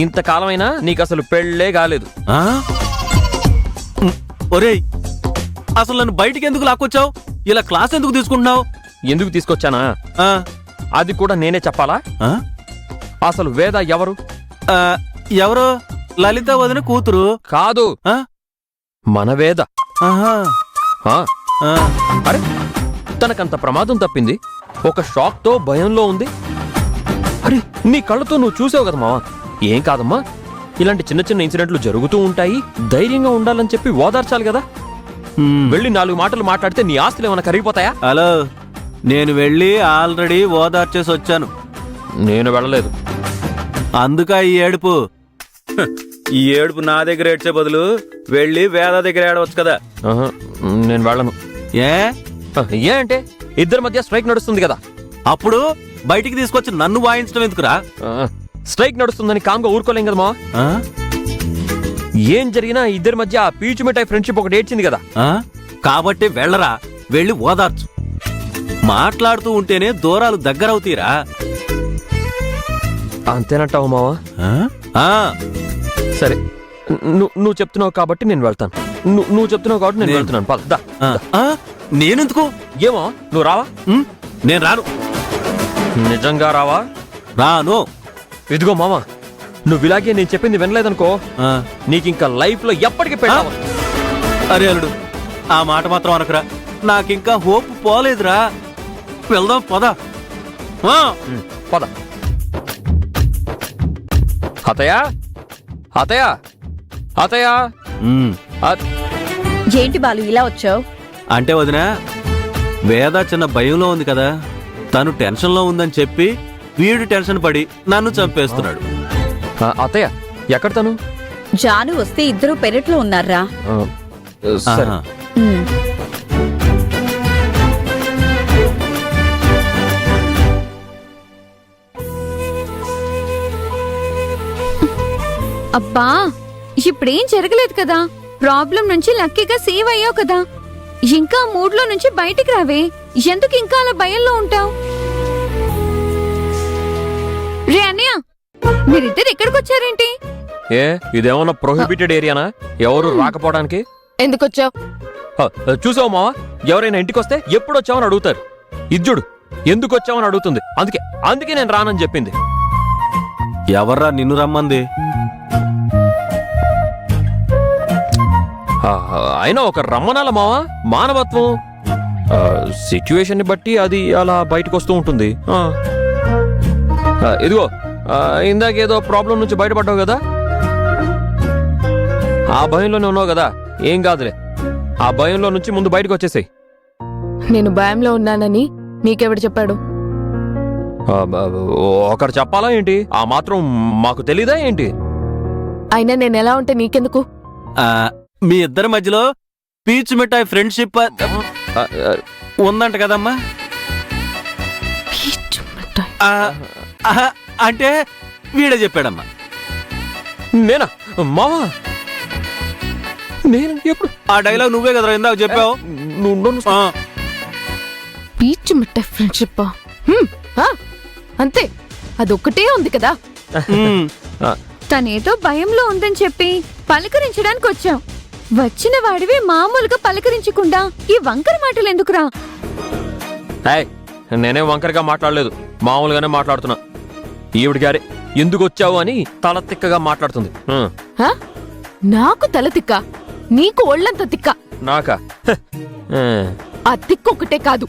ఇంతకాలమైనా నీకు అసలు పెళ్ళే కాలేదు. ఒరేయ్, అసలు నన్ను బయటికి ఎందుకు లాక్కొచ్చావు? ఇలా క్లాస్ ఎందుకు తీసుకుంటున్నావు? ఎందుకు తీసుకొచ్చానా అది కూడా నేనే చెప్పాలా? అసలు వేద ఎవరు? ఎవరు? లలిత వదిన కూతురు కాదు, మన వేద. అరే, తనకంత ప్రమాదం తప్పింది, ఒక షాక్ తో భయంలో ఉంది. అరే, నీ కళ్ళతో నువ్వు చూసావు కదా మావా. ఏం కాదమ్మా, ఇలాంటి చిన్న చిన్న ఇన్సిడెంట్లు జరుగుతూ ఉంటాయి, ధైర్యంగా ఉండాలని చెప్పి ఓదార్చాలి కదా. వెళ్ళి 4 మాటలు మాట్లాడితే నీ ఆస్తులు ఏమైనా కరిగిపోతాయా? హలో, నేను వెళ్ళి ఆల్రెడీ ఓదార్చేసి వచ్చాను. నేను వెళ్ళలేదు. అందుక ఈ ఏడుపు. ఈ ఏడుపు నా దగ్గర ఏడ్చే బదులు వెళ్ళి వేద దగ్గర ఏడవచ్చు కదా. నేను వెళ్ళను. ఏ అంటే ఇద్దరి మధ్య స్ట్రైక్ నడుస్తుంది కదా. అప్పుడు బయటికి తీసుకొచ్చి నన్ను వాయించడం ఎందుకురా? స్ట్రైక్ నడుస్తుందని కామ్గా ఊరుకోలేం కదా మా. ఏం జరిగినా ఇద్దరి మధ్య ఆ పీచు మిఠాయి ఫ్రెండ్షిప్ ఒకటి ఏడ్చింది కదా. కాబట్టి వెళ్ళరా, వెళ్ళి ఓదార్చు. మాట్లాడుతూ ఉంటేనే దూరాలు దగ్గరవుతీరా. అంతేనంటావు మావా? సరే, నువ్వు చెప్తున్నావు కాబట్టి నేను వెళ్తాను. నువ్వు చెప్తున్నావు కాబట్టి నేను వెళ్తున్నాను. పద. నేనెందుకు? ఏమో, నువ్వు రావా? నేను రాను. నిజంగా రావా? రాను. ఇదిగో మామా, నువ్వు ఇలాగే నేను చెప్పింది వినలేదనుకో, నీకింకా లైఫ్ లో ఎప్పటికీ పెట్టావు. అరే అల్లుడు, ఆ మాట మాత్రం అనకురా. నాకింకా హోప్ పోలేదురా. వెళ్దాం, పద. పద. అతయ్య, అతయ్య, అతయ్య. ఏంటి బాలు ఇలా వచ్చావు? అంటే వదినా, వేద చిన్న భయంలో ఉంది కదా, తను టెన్షన్ లో ఉందని చెప్పి వీడు టెన్షన్ పడి నన్ను చంపేస్తున్నాడు. అతయ్య, ఎక్కడ తను? జాను వస్తే ఇద్దరు పెరట్లో ఉన్నారా? అబ్బా, ఇప్పుడేం జరగలేదు కదా. ప్రాబ్లం నుంచి లక్కీగా సేవ్ అయ్యావు కదా. ఇంకా మూడ్లో నుంచి బయటికి రావే. ఎందుకు ఇంకా అలా భయంలో ఉంటావు? రే అన్నయ్య, మీరిద్దరు ఎక్కడికి వచ్చారేంటి? ఏ, ఇదేమన్నా ప్రొహిబిటెడ్ ఏరియానా ఎవరు రాకపోవడానికి? ఎందుకొచ్చావు? చూసావు మావా, ఎవరైనా ఇంటికి వస్తే ఎప్పుడు వచ్చావని అడుగుతారు. ఇజ్జుడు ఎందుకు వచ్చావని అడుగుతుంది. అందుకే నేను రానని చెప్పింది. ఎవర్రా నిన్ను రమ్మంది? అయినా ఒక రమ్మనాల మావా, మానవత్వం. సిచ్యువేషన్ ని బట్టి అది అలా బయటకు వస్తూ ఉంటుంది. ఇదిగో, ఇందాకేదో ప్రాబ్లం నుంచి బయటపడ్డావు కదా, ఆ భయంలోనే ఉన్నావు కదా. ఏం కాదులే, ఆ భయంలో నుంచి ముందు బయటకు వచ్చేసాయి. నేను భయంలో ఉన్నానని నీకెవడు చెప్పాడు? ఒకరు చెప్పాలా ఏంటి? ఆ మాత్రం మాకు తెలీదా ఏంటి? అయినా నేను ఎలా ఉంటే నీకెందుకు? మీ ఇద్దరి మధ్యలో పీచు మిఠాయి ఫ్రెండ్షిప్ ఉందంట కదమ్మా. అంటే వీడే చెప్పాడమ్మా. నేనా మావా? నేను ఎప్పుడు? ఆ డైలాగ్ నువ్వే కదరా ఇందాక చెప్పావు. పీచు మిఠాయి ఫ్రెండ్షిప్ అంతే, అదొక్కటే ఉంది కదా. తనేదో భయంలో ఉందని చెప్పి పలకరించడానికి వచ్చావు. వచ్చిన వాడివి మామూలుగా పలకరించకుండా ఈ వంకర మాటలు ఎందుకురా? నేనే వంకరగా మాట్లాడలేదు, మామూలుగానే మాట్లాడుతున్నా. ఈవిడ గారే ఎందుకు వచ్చావు అని తల తిక్కగా మాట్లాడుతుంది. నాకు తల తిక్క, నీకు ఒళ్ళంత తిక్క. నాకా? ఆ తిక్కు ఒకటే కాదు,